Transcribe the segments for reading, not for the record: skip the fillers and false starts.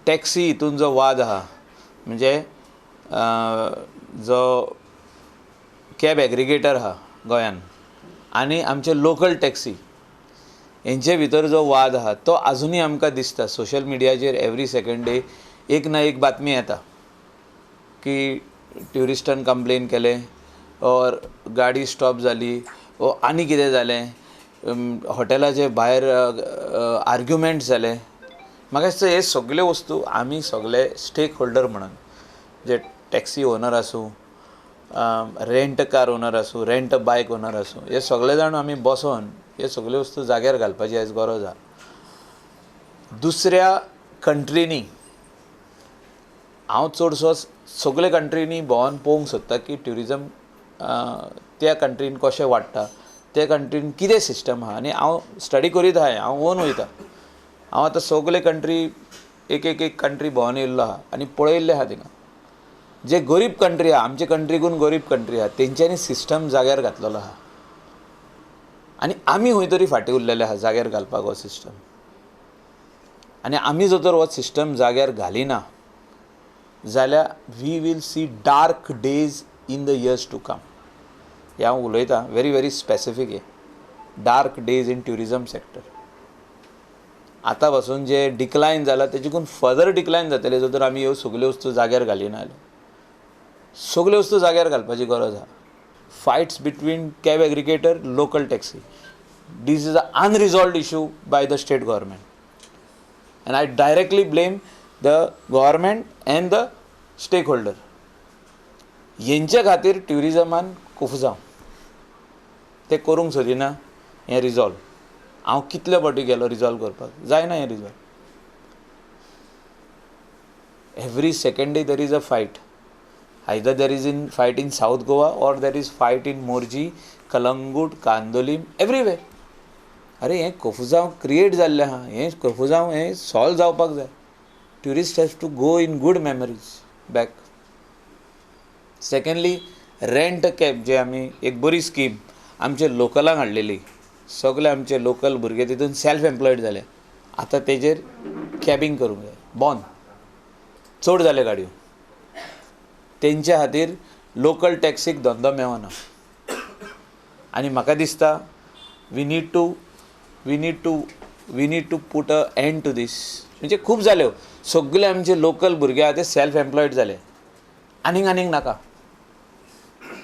Taxi हितून जो वाद आहा म्हणजे जो कॅब एग्रिगेटर आहा गोंयान आनी आमचे लोकल टॅक्सी हेंचे भितर जो वाद आहा तो आजुनूय आमकां दिसता. सोशल मिडियाचेर एवरी सेकंड डे एक ना एक बातमी येता की ट्युरिस्टान कंप्लेन केलें और गाडी स्टॉप जाली वो आनी कितें जालें, हॉटेलाचे भायर आर्ग्युमेंट्स जाले. म्हाका दिसता हे सगल्यो वस्तू आमी सगळे स्टेक होल्डर म्हणून जे टॅक्सी ओनर आसूं, रेंट कार ओनर आसूं, रेंट बायक ओनर आसूं, हे सगळे जाण आमी बसोन हे सगल्यो वस्तू जाग्यार घालपाची आयज गरज आसा. दुसऱ्या कंट्रीनी हांव चडसो सगळे कंट्रीनी भोंवन पळोवंक सोदता की ट्युरिजम त्या कंट्रीन कशें वाडटा, त्या कंट्रीन कितें सिस्टम आहा. आनी हांव स्टडी करीत आहाय, हांव ओन वयता. हांव आतां सगळे कंट्री एक कंट्री भोंवन येयल्लो आहा आनी पळयल्लें आहा थिंगा जे गरीब कंट्री आहा, आमचे कंट्रीकून गरीब कंट्री आहा, तेंच्यांनी सिस्टम जाग्यार घातलेलो आहा आनी आमी खंय तरी फाटीं उरलेले आहा जाग्यार घालपाक हो सिस्टम. आनी आमी जर तर हो सिस्टम जाग्यार घालिना जाल्यार we will see dark days in the years to come. हे हांव उलयतां वेरी स्पेसिफीक हे dark days in tourism sector. आतां पासून जे डिक्लायन जाला तेजेकून फर्दर डिक्लायन जातले जर तर आमी ह्यो सगल्यो वस्तू जाग्यार घालिना जाल्यार. सगल्यो वस्तू जाग्यार घालपाची गरज आहा. Fights between cab aggregator, local taxi, this is an unresolved issue by the state government and I directly blame the government and the stakeholder. हेंचे खातीर ट्युरिजमान खूब जावं ते करूंक सोदिना हें रिजॉल्व. हांव कितले फावटी गेलो रिजॉल्व करपाक, जायना हें resolve. Every second day there is a fight. either there is in fight in South Goa or there is fight in Morji, Kalangut, Kandolim, everywhere. अरे हें कफुजांव क्रिएट जाल्लें आहा, हें कफुजांव हें सॉल्व जावपाक जाय. Tourist has to go in good memories back. Secondly rent cab जे आमी एक बरी स्कीम आमचे लोकलांक हाडलेली, सगळे आमचे लोकल भुरगे तितून सेल्फ एम्प्लॉयड जाले. आतां तेजेर कॅबिंग करूंक जाय. बंद चड जाले गाडयो. तेंच्या खातीर लोकल टॅक्सीक धंदो मेळना. आनी म्हाका दिसता we need to put a end to this. म्हणजे खूब जाल्यो, सगळे आमचे लोकल भुरगे आहा ते सेल्फ एम्प्लॉयड जाले. आनीक नाका.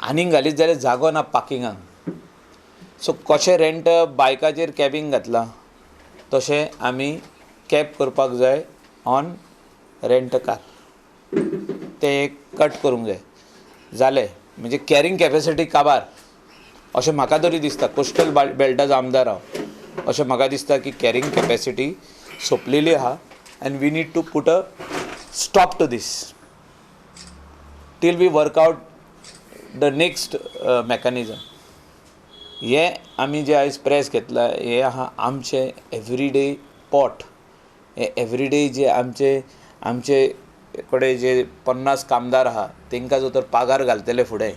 आनीक घालीत जाल्यार जागो ना पार्किंगाक. सो कशें रेंट बायकाचेर कॅबिंग घातलां तशें आमी कॅब करपाक जाय ऑन रेंट कार. ते एक कट करूंक जाय. जालें म्हणजे कॅरींग कॅपेसिटी काबार अशें म्हाका तरी दिसता. कोस्टल बेल्टाचो आमदार हांव, अशें म्हाका दिसता की कॅरींग कॅपेसिटी सोंपलेली आहा and we need to put a stop to this till we work out the next mechanism. हे आमी जे आयज प्रेस घेतला हे आहा आमचे एवरीडे पॉट. हे एवरीडे जे आमचे कडेन जे 50 कामदार आहा तांकां जर तर पागार घालतले फुडें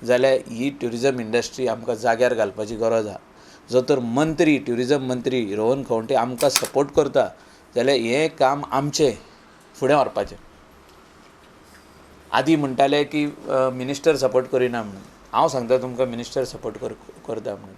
जाल्यार ही ट्युरिजम इंडस्ट्री आमकां जाग्यार घालपाची गरज आहा. जर तर ट्युरिजम मंत्री रोहन खंवटे आमकां सपोर्ट करता जाल्यार हें काम आमचें फुडें व्हरपाचें. आदीं म्हणटाले की मिनिस्टर सपोर्ट करिना म्हणून. हांव सांगता तुमकां मिनिस्टर सपोर्ट करता म्हणून.